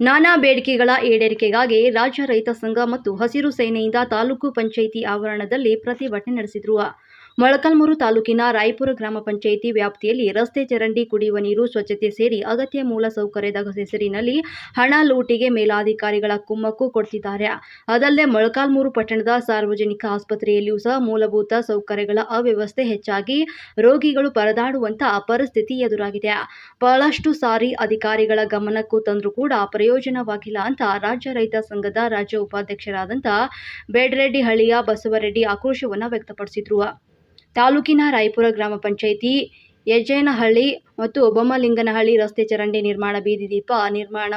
ನಾನಾ ಬೇಡಿಕೆಗಳ ಈಡೇರಿಕೆಗಾಗಿ ರಾಜ್ಯ ರೈತ ಸಂಘ ಮತ್ತು ಹಸಿರು ಸೇನೆಯಿಂದ ತಾಲೂಕು ಪಂಚಾಯಿತಿ ಆವರಣದಲ್ಲಿ ಪ್ರತಿಭಟನೆ ನಡೆಸಿದರು. ಮೊಳಕಾಲ್ಮೂರು ತಾಲೂಕಿನ ರಾಯಪುರ ಗ್ರಾಮ ಪಂಚಾಯಿತಿ ವ್ಯಾಪ್ತಿಯಲ್ಲಿ ರಸ್ತೆ ಚರಂಡಿ, ಕುಡಿಯುವ ನೀರು, ಸ್ವಚ್ಛತೆ ಸೇರಿ ಅಗತ್ಯ ಮೂಲ ಸೌಕರ್ಯದ ಹೆಸರಿನಲ್ಲಿ ಹಣ ಲೂಟಿಗೆ ಮೇಲಾಧಿಕಾರಿಗಳ ಕುಮ್ಮಕ್ಕು ಕೊಡ್ತಿದ್ದಾರೆ. ಅದಲ್ಲದೆ ಮೊಳಕಾಲ್ಮೂರು ಪಟ್ಟಣದ ಸಾರ್ವಜನಿಕ ಆಸ್ಪತ್ರೆಯಲ್ಲಿಯೂ ಸಹ ಮೂಲಭೂತ ಸೌಕರ್ಯಗಳ ಅವ್ಯವಸ್ಥೆ ಹೆಚ್ಚಾಗಿ ರೋಗಿಗಳು ಪರದಾಡುವಂತಹ ಪರಿಸ್ಥಿತಿ ಎದುರಾಗಿದೆ. ಬಹಳಷ್ಟು ಸಾರಿ ಅಧಿಕಾರಿಗಳ ಗಮನಕ್ಕೂ ತಂದರೂ ಕೂಡ ಪ್ರಯೋಜನವಾಗಿಲ್ಲ ಅಂತ ರಾಜ್ಯ ರೈತ ಸಂಘದ ರಾಜ್ಯ ಉಪಾಧ್ಯಕ್ಷರಾದಂಥ ಬೇಡರೆಡ್ಡಿಹಳ್ಳಿಯ ಬಸವರೆಡ್ಡಿ ಆಕ್ರೋಶವನ್ನು ವ್ಯಕ್ತಪಡಿಸಿದರು. ತಾಲೂಕಿನ ರಾಯಪುರ ಗ್ರಾಮ ಪಂಚಾಯಿತಿ ಯಜ್ಜೇನಹಳ್ಳಿ ಮತ್ತು ಬೊಮ್ಮಲಿಂಗನಹಳ್ಳಿ ರಸ್ತೆ ಚರಂಡಿ ನಿರ್ಮಾಣ, ಬೀದಿ ದೀಪ ನಿರ್ಮಾಣ,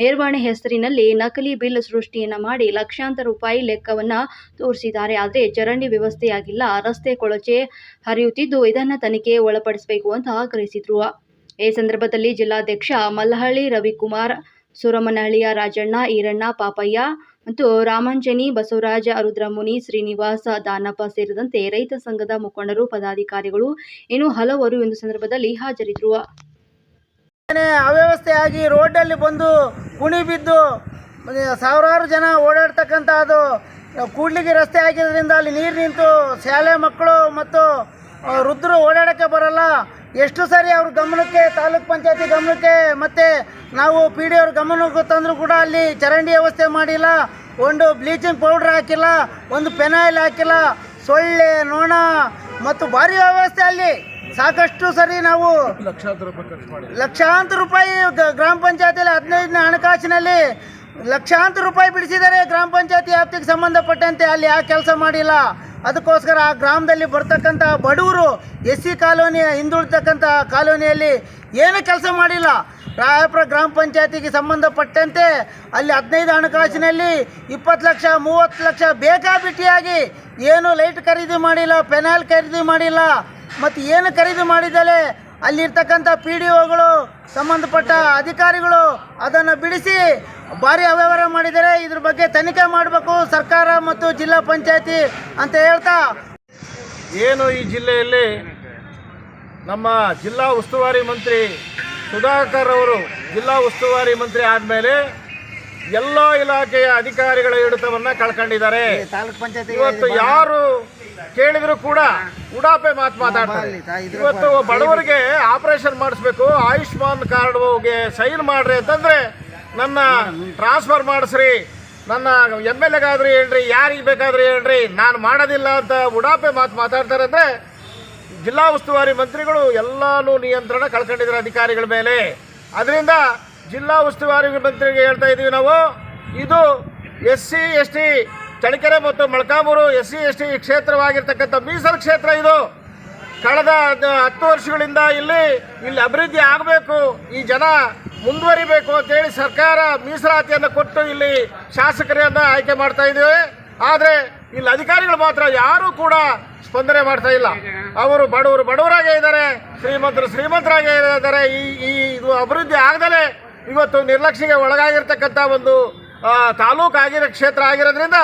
ನಿರ್ವಹಣೆ ಹೆಸರಿನಲ್ಲಿ ನಕಲಿ ಬಿಲ್ ಸೃಷ್ಟಿಯನ್ನು ಮಾಡಿ ಲಕ್ಷಾಂತರ ರೂಪಾಯಿ ಲೆಕ್ಕವನ್ನು ತೋರಿಸಿದ್ದಾರೆ. ಆದರೆ ಚರಂಡಿ ವ್ಯವಸ್ಥೆಯಾಗಿಲ್ಲ, ರಸ್ತೆ ಕೊಳಚೆ ಹರಿಯುತ್ತಿದ್ದು ಇದನ್ನು ತನಿಖೆ ಒಳಪಡಿಸಬೇಕು ಅಂತ ಆಗ್ರಹಿಸಿದರು. ಈ ಸಂದರ್ಭದಲ್ಲಿ ಜಿಲ್ಲಾಧ್ಯಕ್ಷ ಮಲ್ಲಹಳ್ಳಿ ರವಿಕುಮಾರ್, ಸುರಮನಹಳ್ಳಿಯ ರಾಜಣ್ಣ, ಈರಣ್ಣ, ಪಾಪಯ್ಯ ಮತ್ತು ರಾಮಾಂಜನಿ, ಬಸವರಾಜ, ರುದ್ರಮುನಿ, ಶ್ರೀನಿವಾಸ, ದಾನಪ್ಪ ಸೇರಿದಂತೆ ರೈತ ಸಂಘದ ಮುಖಂಡರು, ಪದಾಧಿಕಾರಿಗಳು ಇನ್ನು ಹಲವರು ಒಂದು ಸಂದರ್ಭದಲ್ಲಿ ಹಾಜರಿದ್ದರು. ಅವ್ಯವಸ್ಥೆಯಾಗಿ ರೋಡಲ್ಲಿ ಬಂದು ಕುಣಿ ಬಿದ್ದು ಸಾವಿರಾರು ಜನ ಓಡಾಡ್ತಕ್ಕಂಥ ಅದು ಕೂಡ್ಲಿಗೆ ರಸ್ತೆ ಆಗಿರೋದ್ರಿಂದ ಅಲ್ಲಿ ನೀರು ನಿಂತು ಶಾಲೆ ಮಕ್ಕಳು ಮತ್ತು ವೃದ್ಧರು ಓಡಾಡೋಕ್ಕೆ ಬರಲ್ಲ. ಎಷ್ಟು ಸಾರಿ ಅವ್ರ ಗಮನಕ್ಕೆ, ತಾಲೂಕ್ ಪಂಚಾಯತಿ ಗಮನಕ್ಕೆ ಮತ್ತು ನಾವು PD ಅವ್ರ ಗಮನಕ್ಕೆ ತಂದರೂ ಕೂಡ ಅಲ್ಲಿ ಚರಂಡಿ ವ್ಯವಸ್ಥೆ ಮಾಡಿಲ್ಲ, ಒಂದು ಬ್ಲೀಚಿಂಗ್ ಪೌಡ್ರ್ ಹಾಕಿಲ್ಲ, ಒಂದು ಪೆನಾಯಿಲ್ ಹಾಕಿಲ್ಲ, ಸೊಳ್ಳೆ, ನೊಣ ಮತ್ತು ಭಾರಿ ವ್ಯವಸ್ಥೆ ಅಲ್ಲಿ ಸಾಕಷ್ಟು ಸರಿ ನಾವು ಲಕ್ಷಾಂತರ ರೂಪಾಯಿ ಗ್ರಾಮ ಪಂಚಾಯತಿಯಲ್ಲಿ 15ನೇ ಹಣಕಾಸಿನಲ್ಲಿ ಲಕ್ಷಾಂತರ ರೂಪಾಯಿ ಬಿಡಿಸಿದ್ದಾರೆ. ಗ್ರಾಮ ಪಂಚಾಯತಿ ವ್ಯಾಪ್ತಿಗೆ ಸಂಬಂಧಪಟ್ಟಂತೆ ಅಲ್ಲಿ ಯಾಕೆ ಕೆಲಸ ಮಾಡಿಲ್ಲ? ಅದಕ್ಕೋಸ್ಕರ ಆ ಗ್ರಾಮದಲ್ಲಿ ಬರ್ತಕ್ಕಂಥ ಬಡವರು SC ಕಾಲೋನಿ, ಹಿಂದುಳಿತಕ್ಕಂಥ ಕಾಲೋನಿಯಲ್ಲಿ ಏನು ಕೆಲಸ ಮಾಡಿಲ್ಲ. ರಾಯಪುರ ಗ್ರಾಮ ಪಂಚಾಯತಿಗೆ ಸಂಬಂಧಪಟ್ಟಂತೆ ಅಲ್ಲಿ 15 ಹಣಕಾಸಿನಲ್ಲಿ 20 ಲಕ್ಷ 30 ಲಕ್ಷ ಬೇಕಾಬಿಟ್ಟಿಯಾಗಿ ಏನು ಲೈಟ್ ಖರೀದಿ ಮಾಡಿಲ್ಲ, ಪೆನಾಲ್ ಖರೀದಿ ಮಾಡಿಲ್ಲ, ಮತ್ತು ಏನು ಖರೀದಿ ಮಾಡಿದಲೆ ಅಲ್ಲಿರ್ತಕ್ಕಂಥ PDOಗಳು, ಸಂಬಂಧಪಟ್ಟ ಅಧಿಕಾರಿಗಳು ಅದನ್ನು ಬಿಡಿಸಿ ಭಾರಿ ಅವ್ಯವಹಾರ ಮಾಡಿದ್ದಾರೆ. ಇದ್ರ ಬಗ್ಗೆ ತನಿಖೆ ಮಾಡಬೇಕು ಸರ್ಕಾರ ಮತ್ತು ಜಿಲ್ಲಾ ಪಂಚಾಯತಿ ಅಂತ ಹೇಳ್ತಾ, ಏನು ಈ ಜಿಲ್ಲೆಯಲ್ಲಿ ನಮ್ಮ ಜಿಲ್ಲಾ ಉಸ್ತುವಾರಿ ಮಂತ್ರಿ ಸುಧಾಕರ್ ಅವರು ಜಿಲ್ಲಾ ಉಸ್ತುವಾರಿ ಮಂತ್ರಿ ಆದಮೇಲೆ ಎಲ್ಲ ಇಲಾಖೆಯ ಅಧಿಕಾರಿಗಳ ಹಿಡಿತವನ್ನು ಕಳ್ಕೊಂಡಿದ್ದಾರೆ. ಇವತ್ತು ಯಾರು ಕೇಳಿದ್ರು ಕೂಡ ಉಡಾಪೆ ಮಾತಾಡ್ತಾರೆ. ಇವತ್ತು ಬಡವರಿಗೆ ಆಪರೇಷನ್ ಮಾಡಿಸ್ಬೇಕು, ಆಯುಷ್ಮಾನ್ ಕಾರ್ಡ್ಗೆ ಸೈನ್ ಮಾಡ್ರಿ ಅಂತಂದ್ರೆ ನನ್ನ ಟ್ರಾನ್ಸ್ಫರ್ ಮಾಡಿಸ್ರಿ, ನನ್ನ MLA ಗಾದ್ರೂ ಹೇಳ್ರಿ, ಯಾರಿಗೆ ಬೇಕಾದ್ರೂ ಹೇಳ್ರಿ, ನಾನು ಮಾಡೋದಿಲ್ಲ ಅಂತ ಉಡಾಪೆ ಮಾತಾಡ್ತಾರೆ. ಅಂದರೆ ಜಿಲ್ಲಾ ಉಸ್ತುವಾರಿ ಮಂತ್ರಿಗಳು ಎಲ್ಲಾನು ನಿಯಂತ್ರಣ ಕಳ್ಕೊಂಡಿದ್ದಾರೆ ಅಧಿಕಾರಿಗಳ ಮೇಲೆ. ಅದರಿಂದ ಜಿಲ್ಲಾ ಉಸ್ತುವಾರಿ ಮಂತ್ರಿಗೆ ಹೇಳ್ತಾ ಇದ್ದೀವಿ ನಾವು, ಇದು SC ST ಚಳ್ಳಕೆರೆ ಮತ್ತು ಮೊಳಕಾಲ್ಮೂರು SC ST ಕ್ಷೇತ್ರವಾಗಿರ್ತಕ್ಕಂಥ ಮೀಸಲು ಕ್ಷೇತ್ರ. ಇದು ಕಳೆದ 10 ವರ್ಷಗಳಿಂದ ಇಲ್ಲಿ ಅಭಿವೃದ್ಧಿ ಆಗಬೇಕು, ಈ ಜನ ಮುಂದುವರಿಬೇಕು ಅಂತೇಳಿ ಸರ್ಕಾರ ಮೀಸಲಾತಿಯನ್ನು ಕೊಟ್ಟು ಇಲ್ಲಿ ಶಾಸಕರನ್ನು ಆಯ್ಕೆ ಮಾಡ್ತಾ ಇದ್ದೇವೆ. ಆದರೆ ಇಲ್ಲಿ ಅಧಿಕಾರಿಗಳು ಮಾತ್ರ ಯಾರೂ ಕೂಡ ಸ್ಪಂದನೆ ಮಾಡ್ತಾ ಇಲ್ಲ. ಅವರು ಬಡವರಾಗೇ ಇದ್ದಾರೆ, ಶ್ರೀಮಂತರಾಗೇ ಇದ್ದಾರೆ. ಇದು ಅಭಿವೃದ್ಧಿ ಆಗದಲೇ ಇವತ್ತು ನಿರ್ಲಕ್ಷ್ಯಕ್ಕೆ ಒಳಗಾಗಿರ್ತಕ್ಕಂಥ ಒಂದು ತಾಲೂಕು ಕ್ಷೇತ್ರ ಆಗಿರೋದ್ರಿಂದ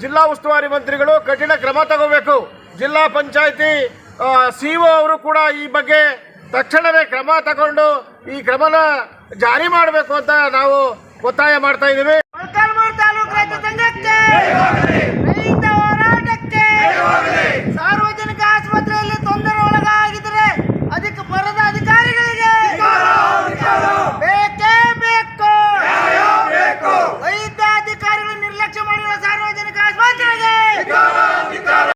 ಜಿಲ್ಲಾ ಉಸ್ತುವಾರಿ ಮಂತ್ರಿಗಳು ಕಠಿಣ ಕ್ರಮ ತಗೋಬೇಕು. ಜಿಲ್ಲಾ ಪಂಚಾಯತಿ CO ಅವರು ಕೂಡ ಈ ಬಗ್ಗೆ ತಕ್ಷಣವೇ ಕ್ರಮ ತಗೊಂಡು ಈ ಕ್ರಮನ ಜಾರಿ ಮಾಡಬೇಕು ಅಂತ ನಾವು ಒತ್ತಾಯ ಮಾಡ್ತಾ ಇದ್ದೀವಿ.